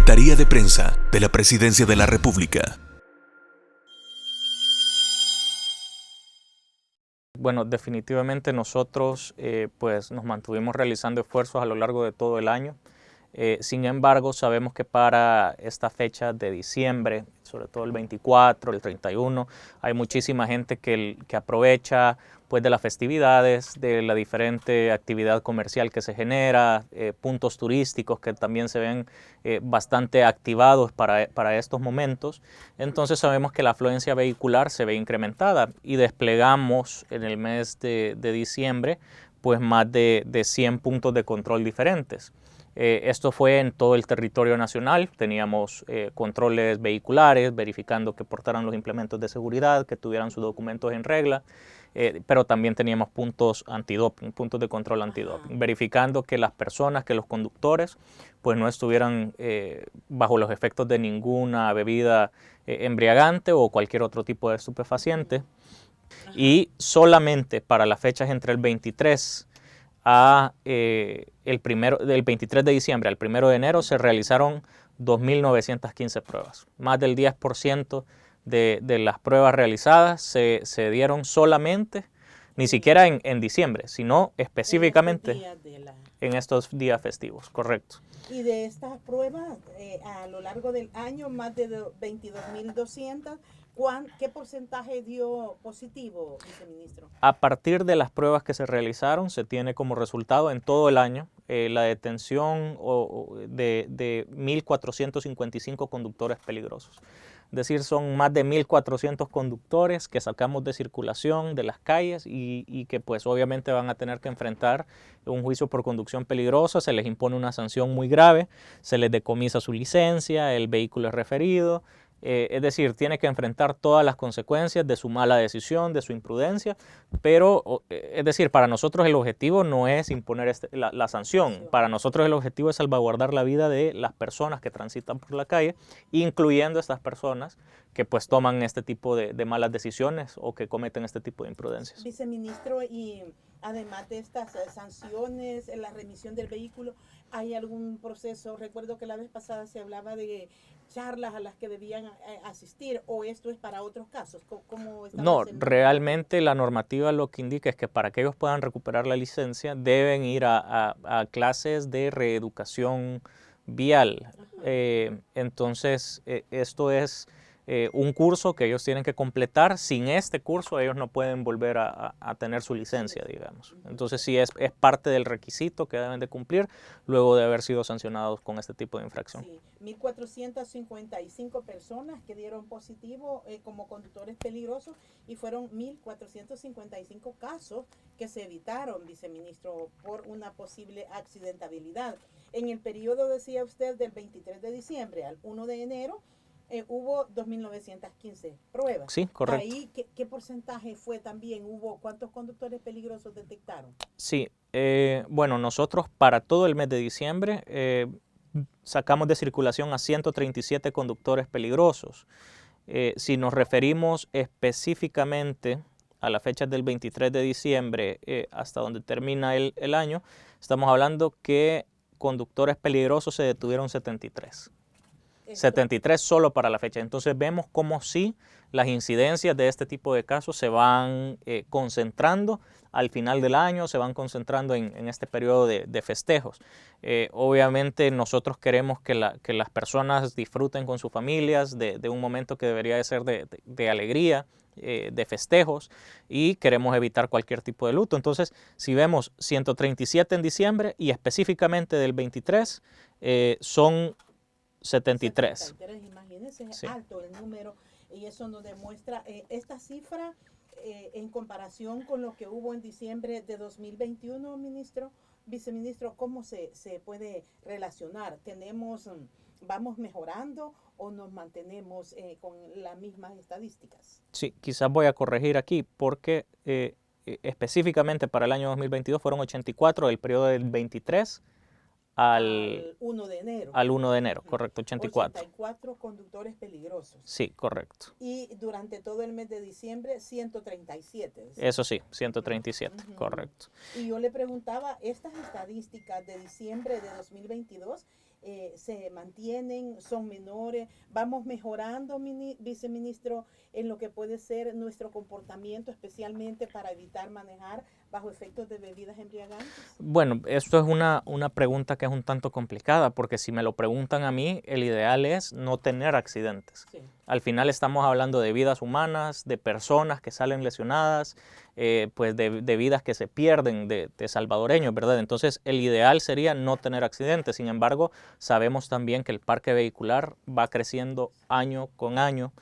Secretaría de Prensa de la Presidencia de la República. Bueno, definitivamente nosotros pues nos mantuvimos realizando esfuerzos a lo largo de todo el año. Sin embargo, sabemos que para esta fecha de diciembre, sobre todo el 24, el 31, hay muchísima gente que aprovecha pues, de las festividades, de la diferente actividad comercial que se genera, puntos turísticos que también se ven bastante activados para estos momentos. Entonces sabemos que la afluencia vehicular se ve incrementada y desplegamos en el mes de diciembre pues, más de 100 puntos de control diferentes. Esto fue en todo el territorio nacional, teníamos controles vehiculares, verificando que portaran los implementos de seguridad, que tuvieran sus documentos en regla, pero también teníamos puntos antidoping, puntos de control antidoping, verificando que las personas, que los conductores, pues no estuvieran bajo los efectos de ninguna bebida embriagante o cualquier otro tipo de estupefaciente. Y solamente para las fechas entre el 23 del 23 de diciembre al 1 de enero se realizaron 2.915 pruebas. Más del 10% de las pruebas realizadas se dieron solamente, ni siquiera en diciembre, sino específicamente en estos días festivos, correcto. Y de estas pruebas, a lo largo del año, más de 22.200, ¿qué porcentaje dio positivo, viceministro? A partir de las pruebas que se realizaron, se tiene como resultado en todo el año la detención de 1.455 conductores peligrosos. Es decir, son más de 1.400 conductores que sacamos de circulación de las calles y que pues obviamente van a tener que enfrentar un juicio por conducción peligrosa, se les impone una sanción muy grave, se les decomisa su licencia, el vehículo es referido. Es decir, tiene que enfrentar todas las consecuencias de su mala decisión, de su imprudencia, pero es decir, para nosotros el objetivo no es imponer la sanción, para nosotros el objetivo es salvaguardar la vida de las personas que transitan por la calle, incluyendo estas personas que pues toman este tipo de malas decisiones o que cometen este tipo de imprudencias. Viceministro, y además de estas sanciones, en la remisión del vehículo, ¿hay algún proceso? Recuerdo que la vez pasada se hablaba de charlas a las que debían asistir, o esto es para otros casos. No, realmente la normativa lo que indica es que para que ellos puedan recuperar la licencia deben ir a clases de reeducación vial. Entonces, esto es un curso que ellos tienen que completar. Sin este curso ellos no pueden volver a tener su licencia, digamos. Entonces sí es parte del requisito que deben de cumplir luego de haber sido sancionados con este tipo de infracción. Sí, 1.455 personas que dieron positivo como conductores peligrosos y fueron 1.455 casos que se evitaron, viceministro, por una posible accidentabilidad. En el periodo, decía usted, del 23 de diciembre al 1 de enero, hubo 2.915 pruebas. Sí, correcto. Ahí, ¿qué porcentaje fue también? ¿Cuántos conductores peligrosos detectaron? Sí, bueno, nosotros para todo el mes de diciembre sacamos de circulación a 137 conductores peligrosos. Si nos referimos específicamente a la fecha del 23 de diciembre hasta donde termina el año, estamos hablando que conductores peligrosos se detuvieron 73. 73 solo para la fecha. Entonces vemos como si las incidencias de este tipo de casos se van concentrando al final del año, se van concentrando en este periodo de festejos. Obviamente nosotros queremos que las personas disfruten con sus familias de un momento que debería de ser de alegría, de festejos, y queremos evitar cualquier tipo de luto. Entonces, si vemos 137 en diciembre y específicamente del 23, son 73. Imagínense, es sí. alto el número, y eso nos demuestra esta cifra en comparación con lo que hubo en diciembre de 2021, viceministro, ¿cómo se puede relacionar? ¿Vamos mejorando o nos mantenemos con las mismas estadísticas? Sí, quizás voy a corregir aquí porque específicamente para el año 2022 fueron 84 del periodo del 23 al 1 de enero. Al 1 de enero, correcto, 84. 84 conductores peligrosos. Sí, correcto. Y durante todo el mes de diciembre, 137. Eso sí, 137, correcto. Y yo le preguntaba, estas estadísticas de diciembre de 2022 se mantienen, son menores. Vamos mejorando, viceministro, en lo que puede ser nuestro comportamiento, especialmente para evitar manejar bajo efectos de bebidas embriagantes. Bueno, esto es una pregunta que es un tanto complicada, porque si me lo preguntan a mí, el ideal es no tener accidentes. Sí. Al final estamos hablando de vidas humanas, de personas que salen lesionadas, pues de vidas que se pierden, de salvadoreños, ¿verdad? Entonces el ideal sería no tener accidentes. Sin embargo, sabemos también que el parque vehicular va creciendo año con año,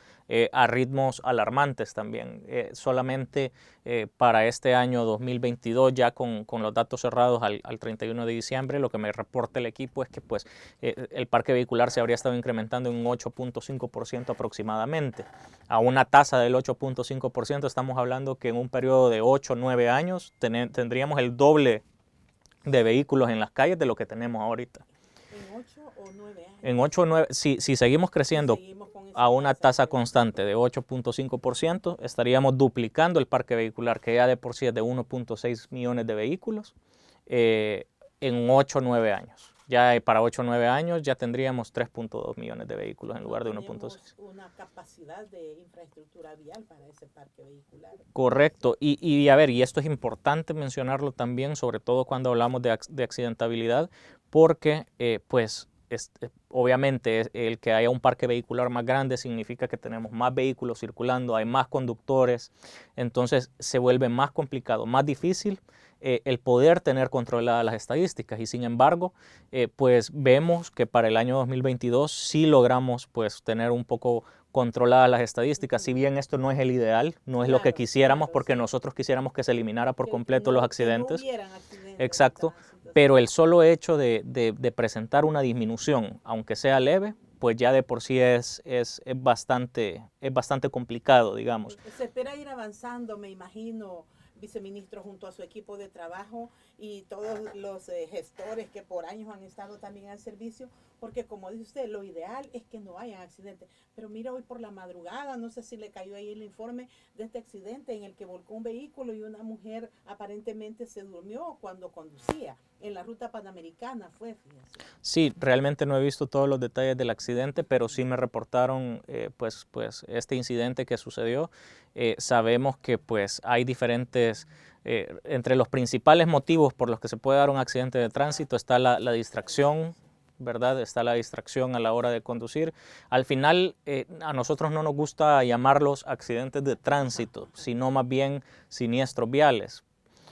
a ritmos alarmantes también. Solamente para este año 2022, ya con los datos cerrados al 31 de diciembre, lo que me reporta el equipo es que pues, el parque vehicular se habría estado incrementando en un 8.5% aproximadamente. A una tasa del 8.5%, estamos hablando que en un periodo de 8 o 9 años tendríamos el doble de vehículos en las calles de lo que tenemos ahorita. ¿En 8 o 9 años? En 8 o 9, si seguimos creciendo a una tasa constante de 8.5%, estaríamos duplicando el parque vehicular, que ya de por sí es de 1.6 millones de vehículos, en 8 o 9 años. Ya para 8 o 9 años ya tendríamos 3.2 millones de vehículos en lugar de 1.6. Una capacidad de infraestructura vial para ese parque vehicular. Correcto. Y a ver, y esto es importante mencionarlo también, sobre todo cuando hablamos de accidentabilidad, porque pues obviamente el que haya un parque vehicular más grande significa que tenemos más vehículos circulando, hay más conductores, entonces se vuelve más complicado, más difícil el poder tener controladas las estadísticas, y sin embargo pues vemos que para el año 2022 sí logramos pues tener un poco controladas las estadísticas, si bien esto no es el ideal, no es lo que quisiéramos, porque nosotros quisiéramos que se eliminara por completo los accidentes. Que no hubieran accidentes. Exacto, pero el solo hecho de presentar una disminución, aunque sea leve, pues ya de por sí es bastante complicado, digamos. Se espera ir avanzando, me imagino, viceministro, junto a su equipo de trabajo y todos los gestores que por años han estado también al servicio, porque como dice usted, lo ideal es que no hayan accidentes. Pero mira, hoy por la madrugada, no sé si le cayó ahí el informe de este accidente en el que volcó un vehículo y una mujer aparentemente se durmió cuando conducía. En la ruta panamericana fue, fíjese. Sí, realmente no he visto todos los detalles del accidente, pero sí me reportaron pues este incidente que sucedió. Sabemos que pues hay diferentes, entre los principales motivos por los que se puede dar un accidente de tránsito está la distracción, ¿verdad? Está la distracción a la hora de conducir. Al final a nosotros no nos gusta llamarlos accidentes de tránsito, sino más bien siniestros viales.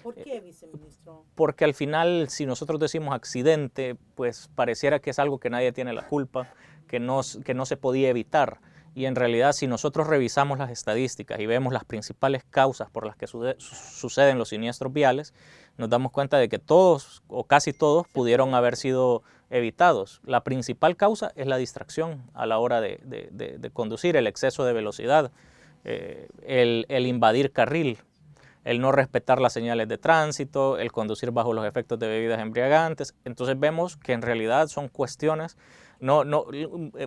¿Por qué, viceministro? Porque al final, si nosotros decimos accidente, pues pareciera que es algo que nadie tiene la culpa, que no se podía evitar. Y en realidad, si nosotros revisamos las estadísticas y vemos las principales causas por las que suceden los siniestros viales, nos damos cuenta de que todos o casi todos pudieron haber sido evitados. La principal causa es la distracción a la hora de conducir, el exceso de velocidad, el invadir carril, el no respetar las señales de tránsito, el conducir bajo los efectos de bebidas embriagantes. Entonces vemos que en realidad son cuestiones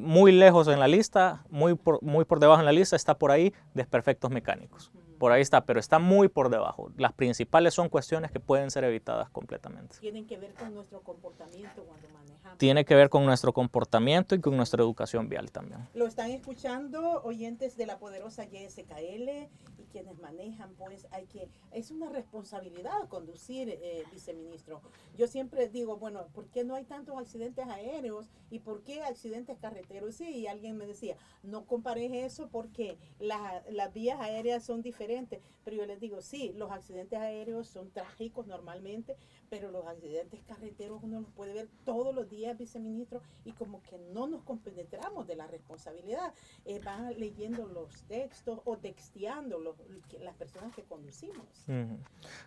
muy lejos en la lista, muy por debajo en la lista, está por ahí desperfectos mecánicos. Por ahí está, pero está muy por debajo. Las principales son cuestiones que pueden ser evitadas completamente. Tienen que ver con nuestro comportamiento cuando manejamos. Tiene que ver con nuestro comportamiento y con nuestra educación vial también. Lo están escuchando oyentes de la poderosa YSKL y quienes manejan, pues es una responsabilidad conducir, viceministro. Yo siempre digo, bueno, ¿por qué no hay tantos accidentes aéreos y por qué accidentes carreteros? Sí, y alguien me decía, no compares eso porque las vías aéreas son diferentes, pero yo les digo, sí, los accidentes aéreos son trágicos normalmente, pero los accidentes carreteros uno los puede ver todos los días, viceministro, y como que no nos compenetramos de la responsabilidad. Van leyendo los textos o texteando las personas que conducimos.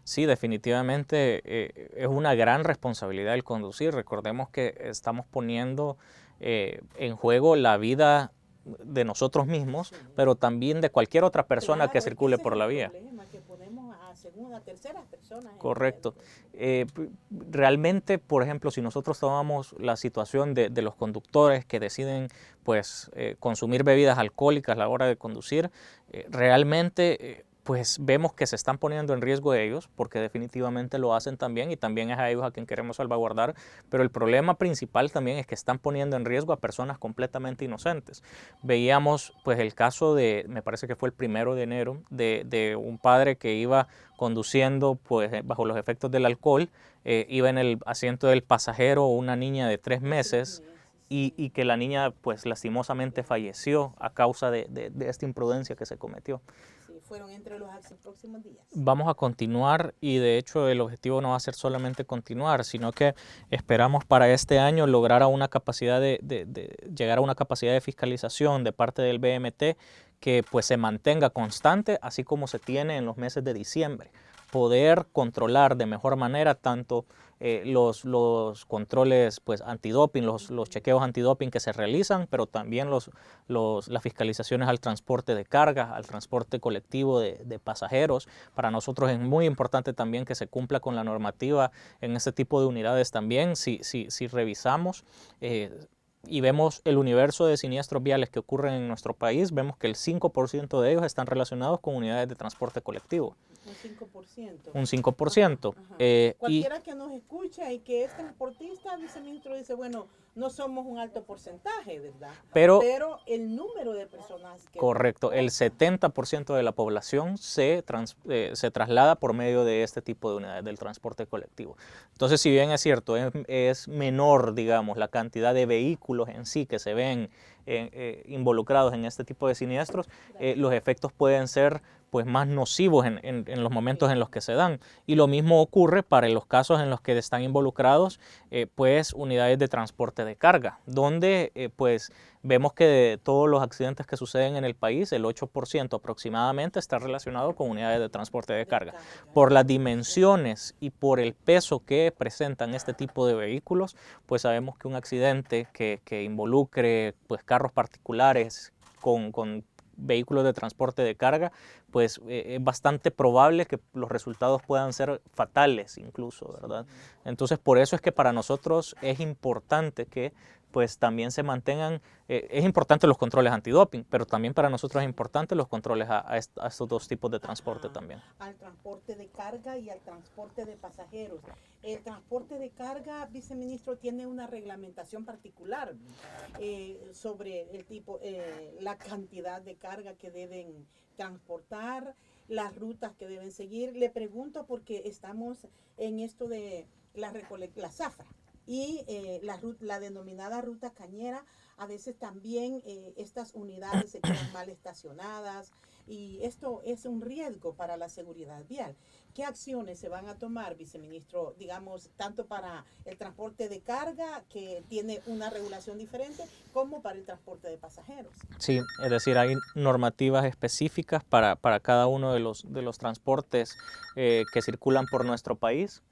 Sí, definitivamente es una gran responsabilidad el conducir. Recordemos que estamos poniendo en juego la vida de nosotros mismos, pero también de cualquier otra persona que circule por la vía. Que ponemos a segunda, terceras personas. Correcto. Realmente, por ejemplo, si nosotros tomamos la situación de los conductores que deciden consumir bebidas alcohólicas a la hora de conducir, realmente pues vemos que se están poniendo en riesgo ellos, porque definitivamente lo hacen también y también es a ellos a quien queremos salvaguardar, pero el problema principal también es que están poniendo en riesgo a personas completamente inocentes. Veíamos pues el caso de, me parece que fue el 1 de enero, de un padre que iba conduciendo pues bajo los efectos del alcohol, iba en el asiento del pasajero una niña de 3 meses, y que la niña pues lastimosamente falleció a causa de esta imprudencia que se cometió. Sí, fueron entre los próximos días. Vamos a continuar y de hecho el objetivo no va a ser solamente continuar, sino que esperamos para este año lograr a una capacidad llegar a una capacidad de fiscalización de parte del BMT que pues se mantenga constante, así como se tiene en los meses de diciembre. Poder controlar de mejor manera tanto los controles pues, antidoping, los chequeos antidoping que se realizan, pero también las fiscalizaciones al transporte de carga, al transporte colectivo de pasajeros. Para nosotros es muy importante también que se cumpla con la normativa en este tipo de unidades también. Si revisamos y vemos el universo de siniestros viales que ocurren en nuestro país, vemos que el 5% de ellos están relacionados con unidades de transporte colectivo. Un 5%. Un 5%. Ajá, ajá. Cualquiera que nos escucha y que es transportista, viceministro, dice, bueno, no somos un alto porcentaje, ¿verdad? Pero el número de personas que... Correcto, el 70% de la población se traslada por medio de este tipo de unidades del transporte colectivo. Entonces, si bien es cierto, es menor, digamos, la cantidad de vehículos en sí que se ven involucrados en este tipo de siniestros, los efectos pueden ser pues más nocivos en los momentos en los que se dan. Y lo mismo ocurre para los casos en los que están involucrados pues unidades de transporte de carga, donde pues vemos que de todos los accidentes que suceden en el país, el 8% aproximadamente está relacionado con unidades de transporte de carga. Por las dimensiones y por el peso que presentan este tipo de vehículos, pues sabemos que un accidente que involucre pues carros particulares con vehículos de transporte de carga, pues es bastante probable que los resultados puedan ser fatales incluso, ¿verdad? Entonces, por eso es que para nosotros es importante que pues también se mantengan, es importante los controles antidoping, pero también para nosotros es importante los controles a estos dos tipos de transporte también. Al transporte de carga y al transporte de pasajeros. El transporte de carga, viceministro, tiene una reglamentación particular sobre el tipo, la cantidad de carga que deben transportar, las rutas que deben seguir. Le pregunto porque estamos en esto de la zafra. Y la denominada ruta cañera, a veces también estas unidades se quedan mal estacionadas y esto es un riesgo para la seguridad vial. ¿Qué acciones se van a tomar, viceministro, digamos, tanto para el transporte de carga, que tiene una regulación diferente, como para el transporte de pasajeros? Sí, es decir, hay normativas específicas para cada uno de los transportes que circulan por nuestro país.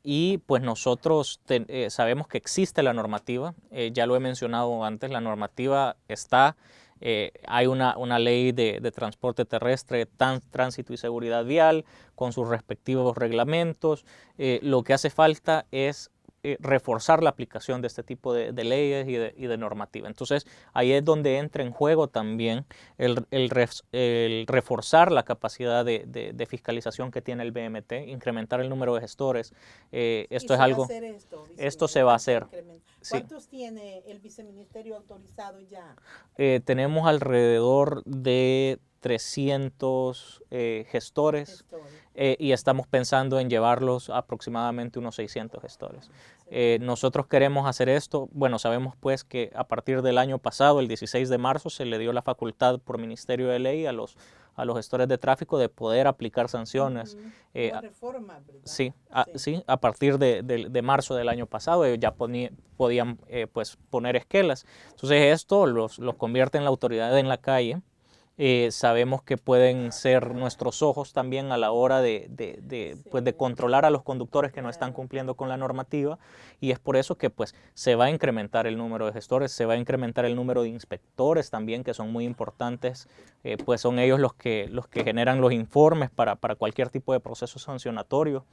Y pues nosotros sabemos que existe la normativa, ya lo he mencionado antes, la normativa está, hay una ley de transporte terrestre, tránsito y seguridad vial, con sus respectivos reglamentos. Lo que hace falta es reforzar la aplicación de este tipo de leyes y de normativa. Entonces, ahí es donde entra en juego también el reforzar la capacidad de fiscalización que tiene el BMT, incrementar el número de gestores. Esto es algo... Esto se va a hacer. ¿Cuántos tiene el viceministerio autorizado ya? Tenemos alrededor de 300 gestores y estamos pensando en llevarlos a aproximadamente unos 600 gestores. Nosotros queremos hacer esto, bueno, sabemos pues que a partir del año pasado, el 16 de marzo, se le dio la facultad por Ministerio de Ley a los gestores de tráfico de poder aplicar sanciones. Reforma, ¿verdad? Sí, a partir de marzo del año pasado ya podían pues poner esquelas. Entonces esto los convierte en la autoridad en la calle. Sabemos que pueden ser nuestros ojos también a la hora de controlar a los conductores que no están cumpliendo con la normativa, y es por eso que pues se va a incrementar el número de gestores, se va a incrementar el número de inspectores también, que son muy importantes, pues son ellos los que generan los informes para cualquier tipo de proceso sancionatorio.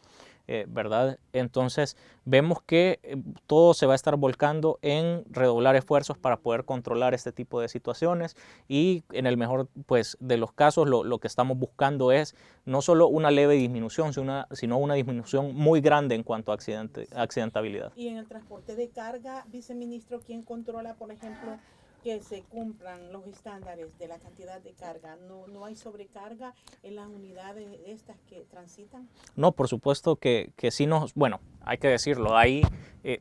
¿verdad? Entonces vemos que todo se va a estar volcando en redoblar esfuerzos para poder controlar este tipo de situaciones y en el mejor pues, de los casos lo que estamos buscando es no solo una leve disminución, sino una disminución muy grande en cuanto a accidentabilidad. Y en el transporte de carga, viceministro, ¿quién controla, por ejemplo, que se cumplan los estándares de la cantidad de carga? ¿No hay sobrecarga en las unidades estas que transitan? No, por supuesto que sí bueno, hay que decirlo, hay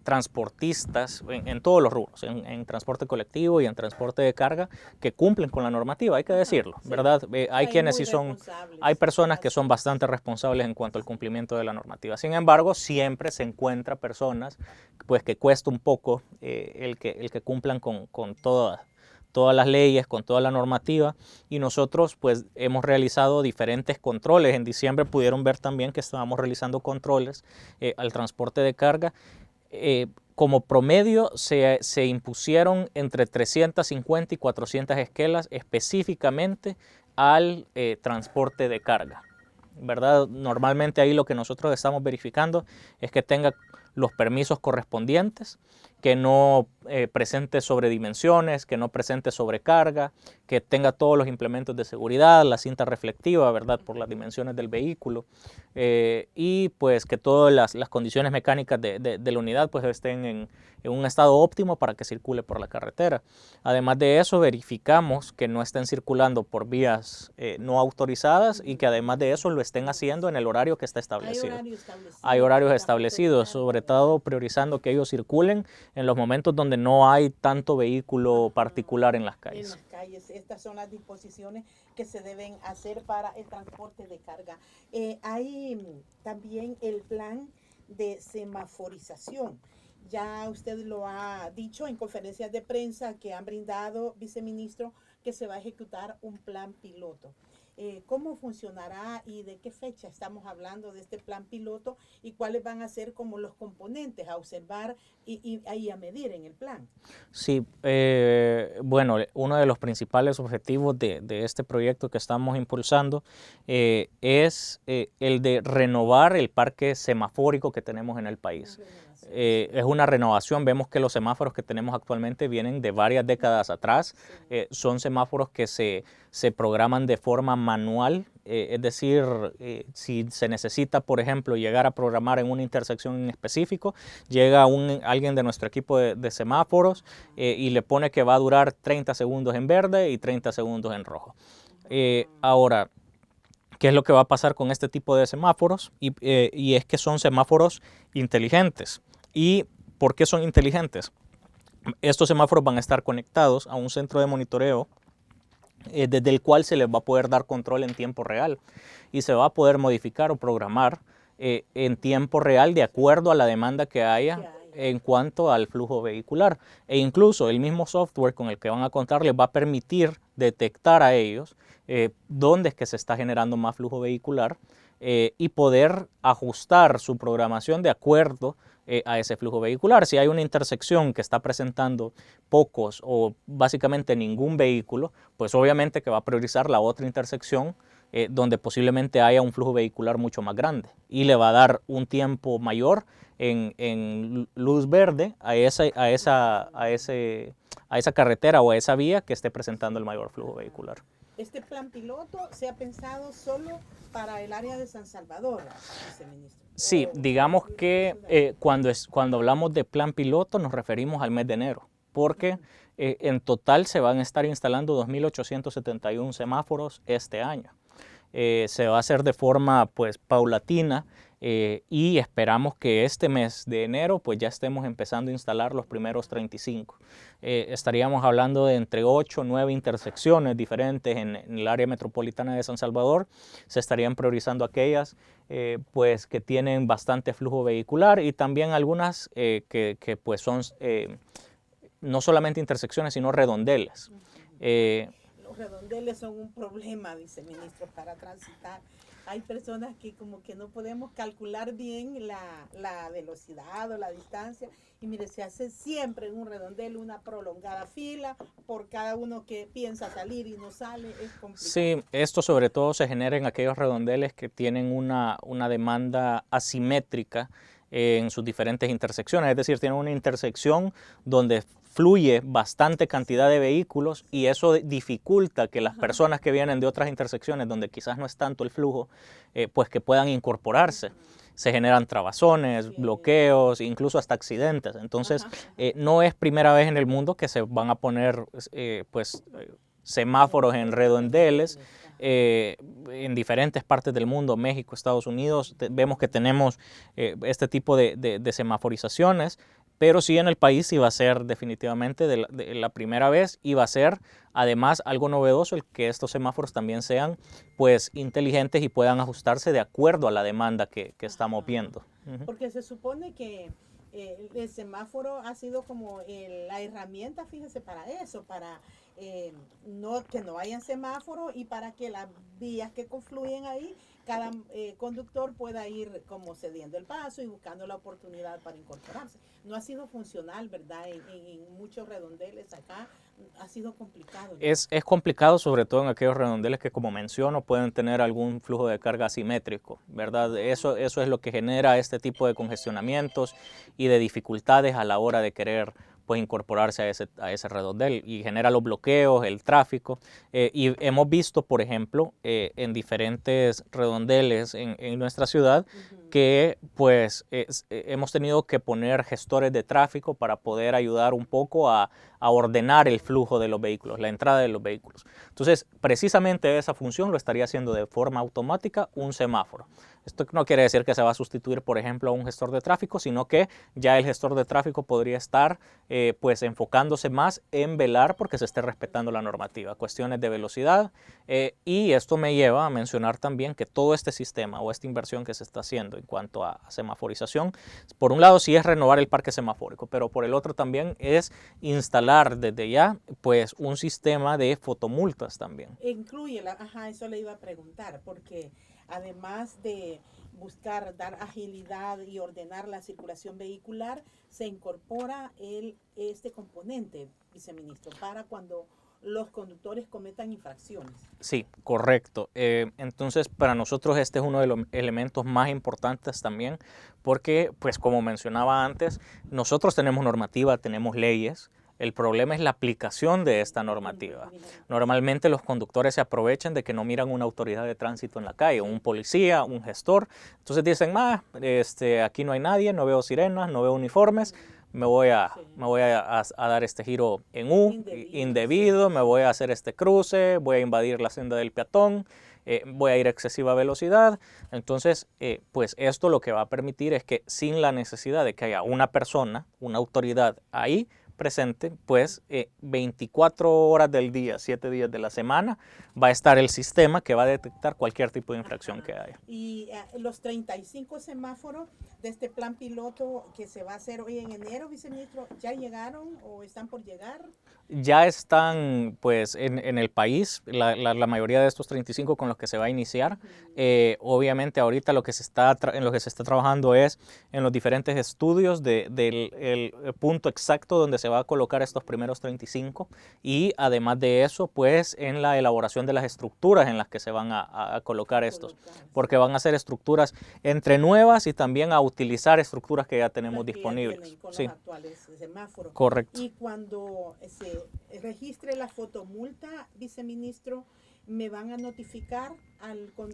transportistas en todos los rubros, en transporte colectivo y en transporte de carga que cumplen con la normativa, hay que decirlo, sí. ¿verdad? Hay quienes sí hay personas que son así. bastante responsables en cuanto al cumplimiento de la normativa. Sin embargo, siempre se encuentra personas pues que cuesta un poco el que cumplan con todas las leyes, con toda la normativa, y nosotros pues hemos realizado diferentes controles. En diciembre pudieron ver también que estábamos realizando controles al transporte de carga. Como promedio se impusieron entre 350 y 400 esquelas específicamente al transporte de carga, ¿verdad? Normalmente ahí lo que nosotros estamos verificando es que tenga los permisos correspondientes, que no presente sobredimensiones, que no presente sobrecarga, que tenga todos los implementos de seguridad, la cinta reflectiva, ¿verdad? Por las dimensiones del vehículo, y pues que todas las condiciones mecánicas de la unidad pues estén en un estado óptimo para que circule por la carretera. Además de eso, verificamos que no estén circulando por vías no autorizadas y que además de eso lo estén haciendo en el horario que está establecido. Hay horarios establecidos, sobre todo priorizando que ellos circulen en los momentos donde no hay tanto vehículo particular en las calles. En las calles, estas son las disposiciones que se deben hacer para el transporte de carga. Hay también el plan de semaforización. Ya usted lo ha dicho en conferencias de prensa que han brindado, viceministro, que se va a ejecutar un plan piloto. ¿Cómo funcionará y de qué fecha estamos hablando de este plan piloto y cuáles van a ser como los componentes a observar y a medir en el plan? Sí, bueno, uno de los principales objetivos de este proyecto que estamos impulsando es el de renovar el parque semafórico que tenemos en el país. Es una renovación. Vemos que los semáforos que tenemos actualmente vienen de varias décadas atrás. Son semáforos que se programan de forma manual, es decir, si se necesita, por ejemplo, llegar a programar en una intersección en específico, llega alguien de nuestro equipo de semáforos y le pone que va a durar 30 segundos en verde y 30 segundos en rojo. Ahora, ¿qué es lo que va a pasar con este tipo de semáforos? Y es que son semáforos inteligentes. ¿Y por qué son inteligentes? Estos semáforos van a estar conectados a un centro de monitoreo desde el cual se les va a poder dar control en tiempo real y se va a poder modificar o programar en tiempo real de acuerdo a la demanda que haya en cuanto al flujo vehicular. E incluso el mismo software con el que van a contar les va a permitir detectar a ellos dónde es que se está generando más flujo vehicular y poder ajustar su programación de acuerdo a ese flujo vehicular. Si hay una intersección que está presentando pocos o básicamente ningún vehículo, pues obviamente que va a priorizar la otra intersección donde posiblemente haya un flujo vehicular mucho más grande y le va a dar un tiempo mayor en luz verde a esa carretera o a esa vía que esté presentando el mayor flujo vehicular. Este plan piloto se ha pensado solo para el área de San Salvador, viceministro. Sí, digamos que cuando hablamos de plan piloto nos referimos al mes de enero, porque en total se van a estar instalando 2.871 semáforos este año. Se va a hacer de forma pues paulatina y esperamos que este mes de enero pues ya estemos empezando a instalar los primeros 35. Estaríamos hablando de entre 8 o 9 intersecciones diferentes en el área metropolitana de San Salvador. Se estarían priorizando aquellas pues que tienen bastante flujo vehicular y también algunas que pues son no solamente intersecciones sino redondeles. Los redondeles son un problema, viceministro, para transitar. Hay personas que como que no podemos calcular bien la velocidad o la distancia. Y mire, se hace siempre en un redondel una prolongada fila por cada uno que piensa salir y no sale. Es complicado. Sí, esto sobre todo se genera en aquellos redondeles que tienen una demanda asimétrica en sus diferentes intersecciones. Es decir, tienen una intersección donde fluye bastante cantidad de vehículos y eso dificulta que las personas que vienen de otras intersecciones donde quizás no es tanto el flujo, pues que puedan incorporarse. Se generan trabazones, bloqueos, incluso hasta accidentes. Entonces, no es primera vez en el mundo que se van a poner semáforos en redondeles. En diferentes partes del mundo, México, Estados Unidos, vemos que tenemos este tipo de semaforizaciones, pero sí en el país iba a ser definitivamente de la primera vez, y va a ser además algo novedoso el que estos semáforos también sean pues inteligentes y puedan ajustarse de acuerdo a la demanda que estamos viendo. Porque se supone que el semáforo ha sido como la herramienta, fíjese, para eso, para que no hayan semáforo y para que las vías que confluyen ahí, cada conductor pueda ir como cediendo el paso y buscando la oportunidad para incorporarse. No ha sido funcional, ¿verdad? En muchos redondeles acá ha sido complicado, ¿no? Es complicado, sobre todo en aquellos redondeles que, como menciono, pueden tener algún flujo de carga asimétrico, ¿verdad? Eso es lo que genera este tipo de congestionamientos y de dificultades a la hora de querer pues incorporarse a ese redondel, y genera los bloqueos, el tráfico. Y hemos visto, por ejemplo, en diferentes redondeles en nuestra ciudad, que pues hemos tenido que poner gestores de tráfico para poder ayudar un poco a ordenar el flujo de los vehículos, la entrada de los vehículos. Entonces, precisamente esa función lo estaría haciendo de forma automática un semáforo. Esto no quiere decir que se va a sustituir, por ejemplo, a un gestor de tráfico, sino que ya el gestor de tráfico podría estar pues enfocándose más en velar porque se esté respetando la normativa, cuestiones de velocidad. Y esto me lleva a mencionar también que todo este sistema o esta inversión que se está haciendo en cuanto a semaforización, por un lado sí es renovar el parque semafórico, pero por el otro también es instalar desde ya pues un sistema de fotomultas también. Incluye, eso le iba a preguntar, porque además de buscar dar agilidad y ordenar la circulación vehicular, se incorpora este componente, viceministro, para cuando los conductores cometan infracciones. Sí, correcto. Entonces, para nosotros este es uno de los elementos más importantes también, porque, pues como mencionaba antes, nosotros tenemos normativa, tenemos leyes. El problema es la aplicación de esta normativa. Normalmente los conductores se aprovechan de que no miran una autoridad de tránsito en la calle, un policía, un gestor. Entonces dicen, aquí no hay nadie, no veo sirenas, no veo uniformes, me voy a dar este giro en U, indebido, me voy a hacer este cruce, voy a invadir la senda del peatón, voy a ir a excesiva velocidad. Entonces, pues esto lo que va a permitir es que sin la necesidad de que haya una persona, una autoridad ahí presente, pues 24 horas del día, 7 días de la semana, va a estar el sistema que va a detectar cualquier tipo de infracción que haya. Y los 35 semáforos de este plan piloto que se va a hacer hoy en enero, viceministro, ¿ya llegaron o están por llegar? Ya están pues en el país, la mayoría de estos 35 con los que se va a iniciar. Obviamente ahorita en lo que se está trabajando es en los diferentes estudios del punto exacto donde se va a colocar estos primeros 35, y además de eso pues en la elaboración de las estructuras en las que se van a colocar estos, porque van a ser estructuras entre nuevas y también a utilizar estructuras que ya tenemos disponibles. Con los actuales semáforos. Correcto. Y cuando se registre la fotomulta, viceministro, ¿me van a notificar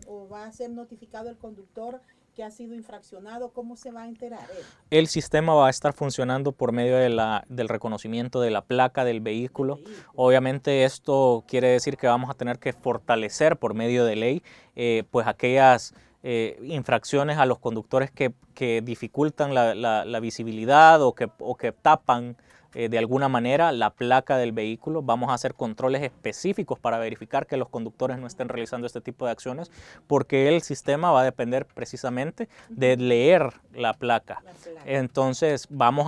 o va a ser notificado el conductor que ha sido infraccionado? ¿Cómo se va a enterar él? El sistema va a estar funcionando por medio del reconocimiento de la placa del vehículo. Obviamente esto quiere decir que vamos a tener que fortalecer por medio de ley pues aquellas infracciones a los conductores que dificultan la visibilidad o que tapan de alguna manera la placa del vehículo. Vamos a hacer controles específicos para verificar que los conductores no estén realizando este tipo de acciones, porque el sistema va a depender precisamente de leer la placa. Entonces vamos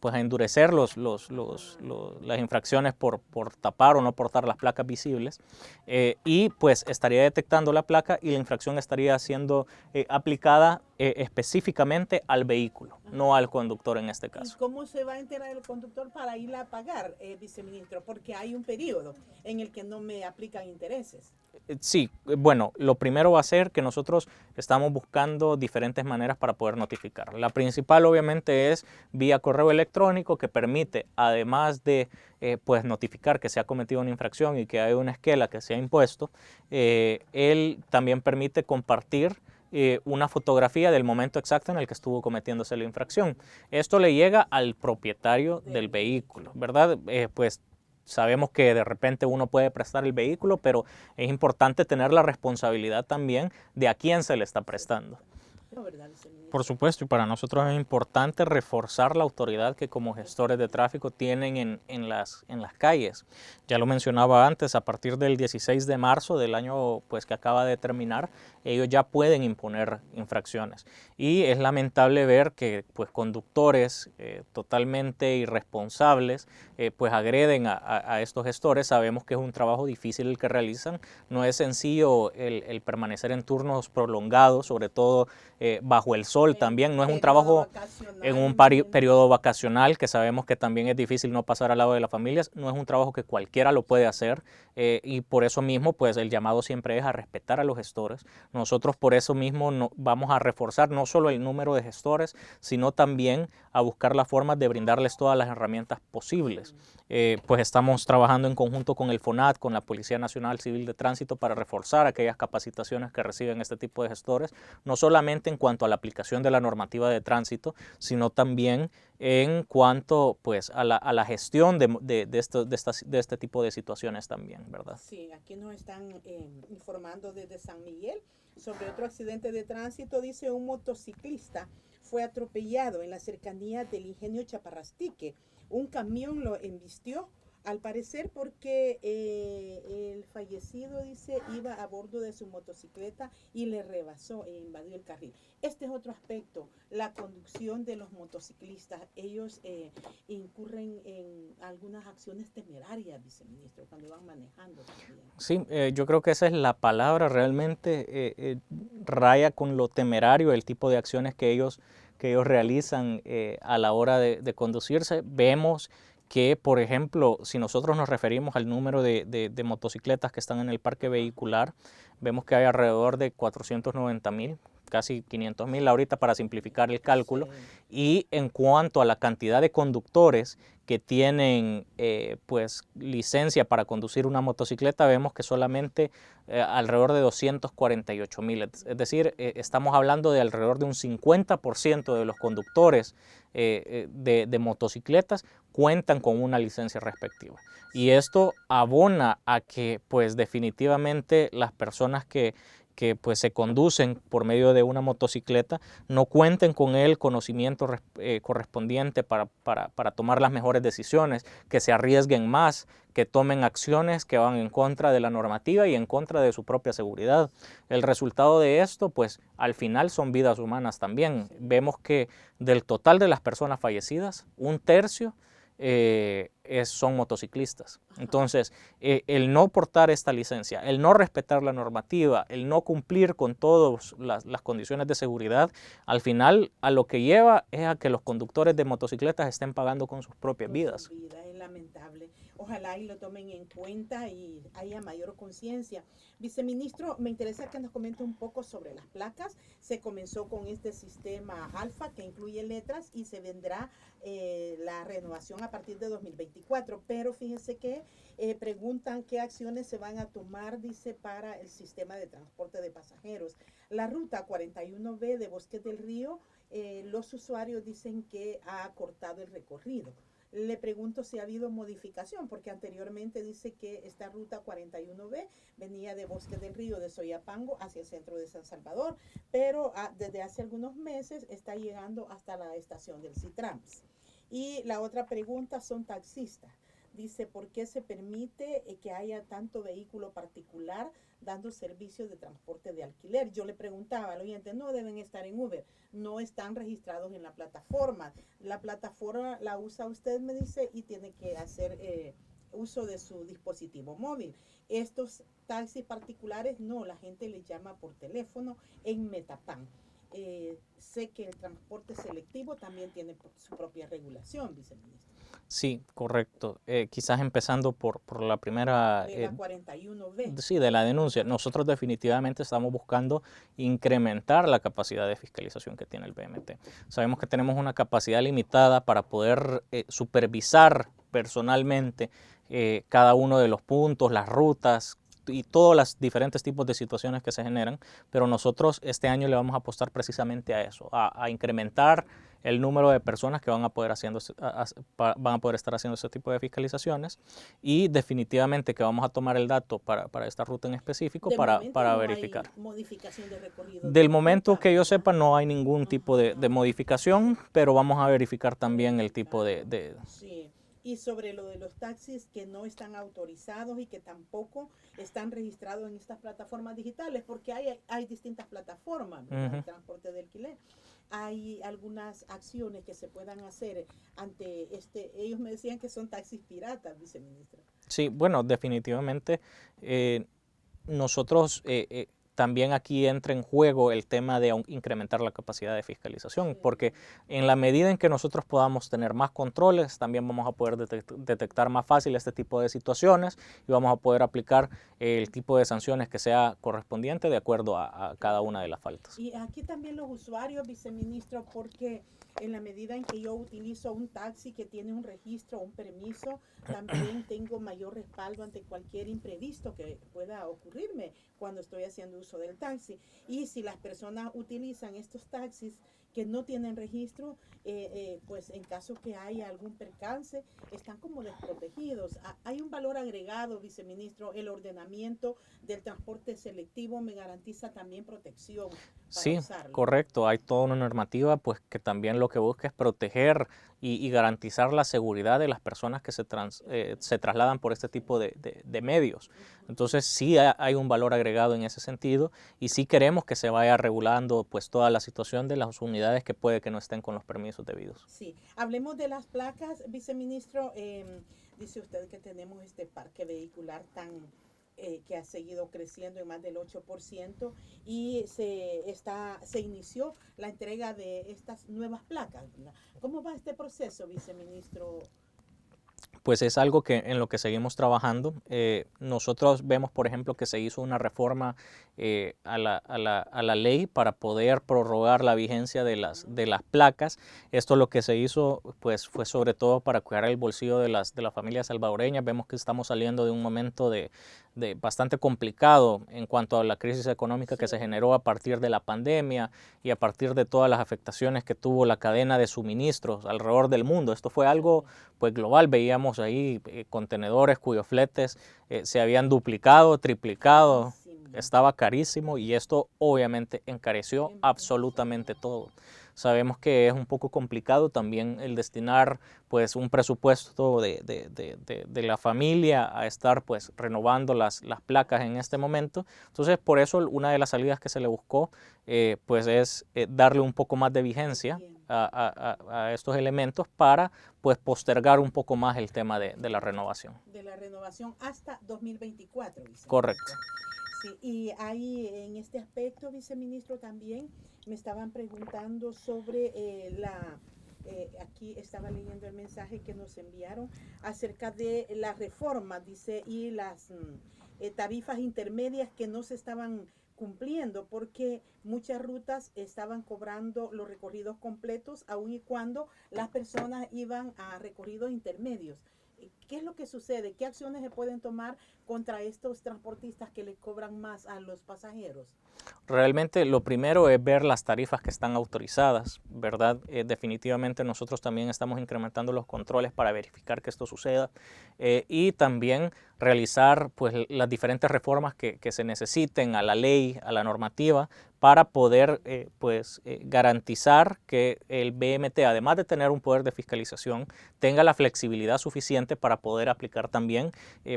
pues a endurecer las infracciones por tapar o no portar las placas visibles, y pues estaría detectando la placa y la infracción estaría siendo aplicada específicamente al vehículo, no al conductor en este caso. ¿Y cómo se va a enterar el conductor para ir a pagar, viceministro? Porque hay un periodo en el que no me aplican intereses. Sí, bueno, lo primero va a ser que nosotros estamos buscando diferentes maneras para poder notificar. La principal obviamente es vía correo electrónico, que permite, además de pues notificar que se ha cometido una infracción y que hay una esquela que se ha impuesto, él también permite compartir una fotografía del momento exacto en el que estuvo cometiéndose la infracción. Esto le llega al propietario del vehículo, ¿verdad? Pues sabemos que de repente uno puede prestar el vehículo, pero es importante tener la responsabilidad también de a quién se le está prestando. Por supuesto, y para nosotros es importante reforzar la autoridad que como gestores de tráfico tienen en las calles. Ya lo mencionaba antes, a partir del 16 de marzo del año pues, que acaba de terminar, ellos ya pueden imponer infracciones. Y es lamentable ver que pues, conductores totalmente irresponsables pues agreden a estos gestores. Sabemos que es un trabajo difícil el que realizan. No es sencillo el permanecer en turnos prolongados, sobre todo bajo el sol también. No es un trabajo en un periodo vacacional, que sabemos que también es difícil no pasar al lado de las familias. No es un trabajo que cualquiera lo puede hacer, y por eso mismo pues el llamado siempre es a respetar a los gestores. Nosotros por eso mismo vamos a reforzar no solo el número de gestores, sino también a buscar la forma de brindarles todas las herramientas posibles. Pues estamos trabajando en conjunto con el FONAT, con la Policía Nacional Civil de Tránsito, para reforzar aquellas capacitaciones que reciben este tipo de gestores, no solamente en cuanto a la aplicación de la normativa de tránsito, sino también en cuanto pues, a la gestión de este tipo de situaciones también, ¿verdad? Sí, aquí nos están informando desde San Miguel sobre otro accidente de tránsito. Dice, un motociclista fue atropellado en la cercanía del Ingenio Chaparrastique. Un camión lo embistió, al parecer porque el fallecido, dice, iba a bordo de su motocicleta y le rebasó e invadió el carril. Este es otro aspecto, la conducción de los motociclistas. Ellos incurren en algunas acciones temerarias, viceministro, cuando van manejando también. Sí, yo creo que esa es la palabra, realmente raya con lo temerario el tipo de acciones que ellos realizan a la hora de conducirse. Vemos que, por ejemplo, si nosotros nos referimos al número de motocicletas que están en el parque vehicular, vemos que hay alrededor de 490,000, casi 500,000 ahorita para simplificar el cálculo. Sí. Y en cuanto a la cantidad de conductores que tienen pues licencia para conducir una motocicleta, vemos que solamente alrededor de 248,000, es decir, estamos hablando de alrededor de un 50% de los conductores de motocicletas cuentan con una licencia respectiva. Y esto abona a que pues definitivamente las personas que pues se conducen por medio de una motocicleta no cuenten con el conocimiento correspondiente para tomar las mejores decisiones, que se arriesguen más, que tomen acciones que van en contra de la normativa y en contra de su propia seguridad. El resultado de esto, pues al final son vidas humanas también. Vemos que del total de las personas fallecidas, un tercio son motociclistas. Entonces, el no portar esta licencia, el no respetar la normativa, el no cumplir con todas las condiciones de seguridad, al final a lo que lleva es a que los conductores de motocicletas estén pagando con sus propias vidas. Es lamentable. Ojalá y lo tomen en cuenta y haya mayor conciencia. Viceministro, me interesa que nos comente un poco sobre las placas. Se comenzó con este sistema Alfa que incluye letras y se vendrá la renovación a partir de 2024. Pero fíjense que preguntan qué acciones se van a tomar, dice, para el sistema de transporte de pasajeros. La ruta 41B de Bosques del Río, los usuarios dicen que ha acortado el recorrido. Le pregunto si ha habido modificación, porque anteriormente dice que esta ruta 41B venía de Bosques del Río, de Soyapango, hacia el centro de San Salvador, pero desde hace algunos meses está llegando hasta la estación del Citrams. Y la otra pregunta son taxistas. Dice, ¿por qué se permite que haya tanto vehículo particular dando servicios de transporte de alquiler? Yo le preguntaba al oyente, no deben estar en Uber, no están registrados en la plataforma. La plataforma la usa usted, me dice, y tiene que hacer uso de su dispositivo móvil. Estos taxis particulares, no, la gente les llama por teléfono en Metapan. Sé que el transporte selectivo también tiene su propia regulación, viceministro. Sí, correcto. Quizás empezando por la primera... De la 41B. Sí, de la denuncia. Nosotros definitivamente estamos buscando incrementar la capacidad de fiscalización que tiene el BMT. Sabemos que tenemos una capacidad limitada para poder supervisar personalmente cada uno de los puntos, las rutas y todos los diferentes tipos de situaciones que se generan, pero nosotros este año le vamos a apostar precisamente a eso, a incrementar el número de personas que van a poder estar haciendo ese tipo de fiscalizaciones, y definitivamente que vamos a tomar el dato para esta ruta en específico para no verificar. Hay modificación de recorrido. Del momento que yo sepa no hay ningún tipo de modificación, pero vamos a verificar también el tipo de... Sí. Y sobre lo de los taxis que no están autorizados y que tampoco están registrados en estas plataformas digitales, porque hay distintas plataformas de transporte de alquiler. Hay algunas acciones que se puedan hacer ante ellos me decían que son taxis piratas, viceministro. Sí, bueno, definitivamente nosotros también aquí entra en juego el tema de incrementar la capacidad de fiscalización, sí, porque en la medida en que nosotros podamos tener más controles, también vamos a poder detectar más fácil este tipo de situaciones y vamos a poder aplicar el tipo de sanciones que sea correspondiente de acuerdo a cada una de las faltas. Y aquí también los usuarios, viceministro, porque en la medida en que yo utilizo un taxi que tiene un registro, un permiso, también tengo mayor respaldo ante cualquier imprevisto que pueda ocurrirme cuando estoy haciendo uso del taxi. Y si las personas utilizan estos taxis que no tienen registro, pues en caso que haya algún percance, están como desprotegidos. Hay un valor agregado, viceministro, el ordenamiento del transporte selectivo me garantiza también protección. Sí, correcto. Hay toda una normativa pues que también lo que busca es proteger y garantizar la seguridad de las personas que se trasladan por este tipo de medios. Entonces sí hay un valor agregado en ese sentido y sí queremos que se vaya regulando pues toda la situación de las unidades que puede que no estén con los permisos debidos. Sí, hablemos de las placas, viceministro. Dice usted que tenemos este parque vehicular que ha seguido creciendo en más del 8% y se inició la entrega de estas nuevas placas. ¿Cómo va este proceso, viceministro? Pues es algo en lo que seguimos trabajando. Nosotros vemos, por ejemplo, que se hizo una reforma a la ley para poder prorrogar la vigencia de las placas. Esto lo que se hizo pues, fue sobre todo para cuidar el bolsillo de las familias salvadoreñas. Vemos que estamos saliendo de un momento de bastante complicado en cuanto a la crisis económica que se generó a partir de la pandemia y a partir de todas las afectaciones que tuvo la cadena de suministros alrededor del mundo. Esto fue algo pues global. Veíamos ahí contenedores cuyos fletes se habían duplicado, triplicado, estaba carísimo y esto obviamente encareció absolutamente todo. Sabemos que es un poco complicado también el destinar pues un presupuesto de la familia a estar pues renovando las placas en este momento. Entonces por eso una de las salidas que se le buscó pues es darle un poco más de vigencia a estos elementos para pues postergar un poco más el tema de la renovación. De la renovación hasta 2024. Correcto. Sí, y ahí en este aspecto, viceministro, también me estaban preguntando sobre aquí estaba leyendo el mensaje que nos enviaron acerca de la reforma, dice, y las tarifas intermedias que no se estaban cumpliendo porque muchas rutas estaban cobrando los recorridos completos aun y cuando las personas iban a recorridos intermedios. ¿Qué es lo que sucede? ¿Qué acciones se pueden tomar contra estos transportistas que le cobran más a los pasajeros? Realmente lo primero es ver las tarifas que están autorizadas, ¿verdad? Definitivamente nosotros también estamos incrementando los controles para verificar que esto suceda y también realizar pues las diferentes reformas que se necesiten a la ley, a la normativa, para poder garantizar que el BMT, además de tener un poder de fiscalización, tenga la flexibilidad suficiente para poder aplicar también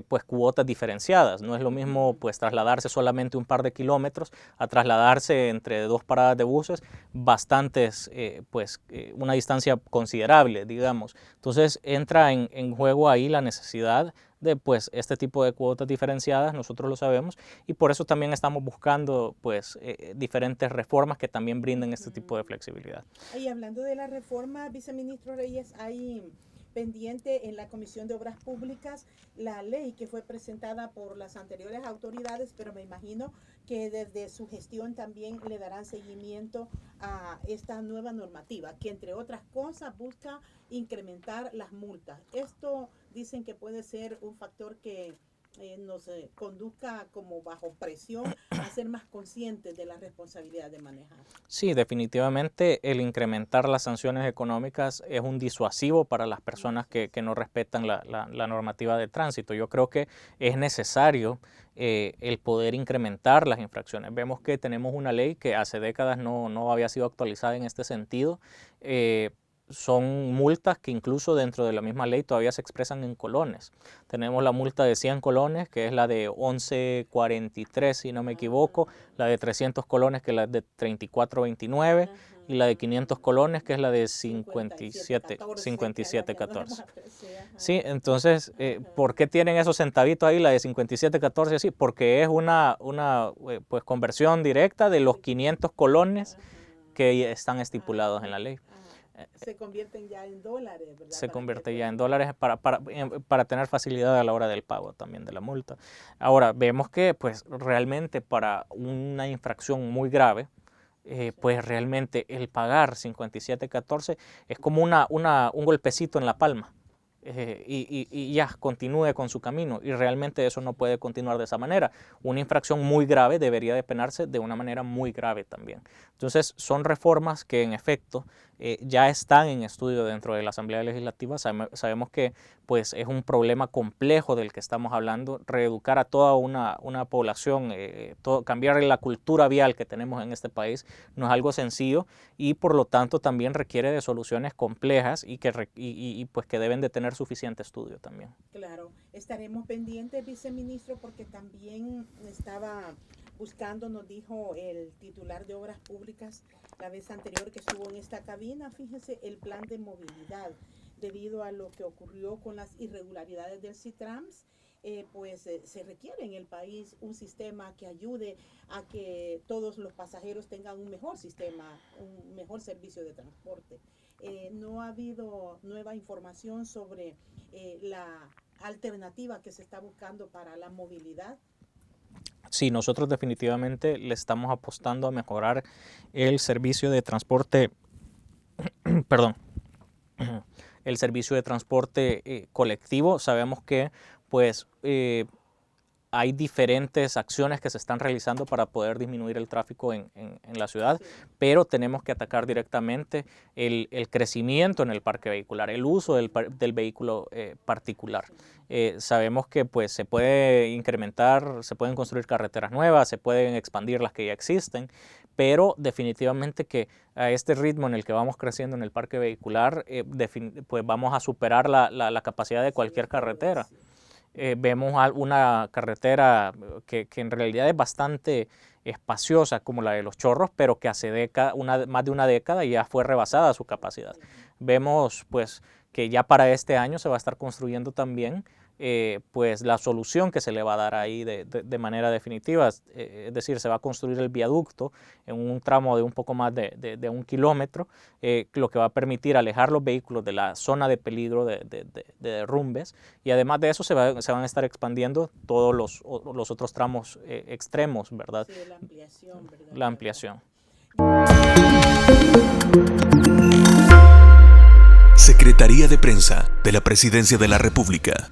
pues cuotas diferenciadas. No es lo mismo pues trasladarse solamente un par de kilómetros a trasladarse entre 2 paradas de buses, una distancia considerable, digamos. Entonces entra en juego ahí la necesidad de pues este tipo de cuotas diferenciadas, nosotros lo sabemos, y por eso también estamos buscando pues diferentes reformas que también brinden este tipo de flexibilidad. Y hablando de la reforma, viceministro Reyes, hay pendiente en la Comisión de Obras Públicas la ley que fue presentada por las anteriores autoridades, pero me imagino que desde su gestión también le darán seguimiento a esta nueva normativa, que entre otras cosas busca incrementar las multas. Esto dicen que puede ser un factor que nos conduzca como bajo presión a ser más conscientes de la responsabilidad de manejar. Sí, definitivamente el incrementar las sanciones económicas es un disuasivo para las personas que no respetan la normativa de tránsito. Yo creo que es necesario el poder incrementar las infracciones. Vemos que tenemos una ley que hace décadas no había sido actualizada en este sentido. Son multas que incluso dentro de la misma ley todavía se expresan en colones. Tenemos la multa de 100 colones, que es la de 11.43, si no me equivoco, la de 300 colones, que es la de 34.29, y la de 500 colones, que es la de 57.14. Sí, entonces, ¿por qué tienen esos centavitos ahí, la de 57.14? Sí, porque es una pues, conversión directa de los 500 colones que están estipulados en la ley. Se convierten ya en dólares, ¿verdad? Se convierte ya en dólares para tener facilidad a la hora del pago también de la multa. Ahora, vemos que pues realmente para una infracción muy grave, pues realmente el pagar 57.14 es como un golpecito en la palma. Y ya continúe con su camino, y realmente eso no puede continuar de esa manera. Una infracción muy grave debería de penarse de una manera muy grave también. Entonces son reformas que en efecto ya están en estudio dentro de la Asamblea Legislativa. Sabemos que pues es un problema complejo del que estamos hablando, reeducar a toda una población, cambiar la cultura vial que tenemos en este país no es algo sencillo, y por lo tanto también requiere de soluciones complejas y pues que deben de tener suficiente estudio también. Claro, estaremos pendientes, viceministro, porque también estaba buscando, nos dijo el titular de Obras Públicas la vez anterior que estuvo en esta cabina, fíjese, el plan de movilidad, debido a lo que ocurrió con las irregularidades del CITRAMS, se requiere en el país un sistema que ayude a que todos los pasajeros tengan un mejor sistema, un mejor servicio de transporte. No ha habido nueva información sobre la alternativa que se está buscando para la movilidad. Sí, nosotros definitivamente le estamos apostando a mejorar el servicio de transporte, el servicio de transporte colectivo. Sabemos que pues hay diferentes acciones que se están realizando para poder disminuir el tráfico en la ciudad, sí, pero tenemos que atacar directamente el crecimiento en el parque vehicular, el uso del vehículo particular. Sabemos que pues, se puede incrementar, se pueden construir carreteras nuevas, se pueden expandir las que ya existen, pero definitivamente que a este ritmo en el que vamos creciendo en el parque vehicular, pues vamos a superar la capacidad de cualquier carretera. Vemos una carretera que en realidad es bastante espaciosa, como la de Los Chorros, pero que hace más de una década ya fue rebasada su capacidad. Vemos pues que ya para este año se va a estar construyendo también pues la solución que se le va a dar ahí de manera definitiva, es decir, se va a construir el viaducto en un tramo de un poco más de 1 kilómetro, lo que va a permitir alejar los vehículos de la zona de peligro de derrumbes, y además de eso se van a estar expandiendo todos los otros tramos extremos, ¿verdad? Sí, la ampliación, ¿verdad? La ampliación. Secretaría de Prensa de la Presidencia de la República.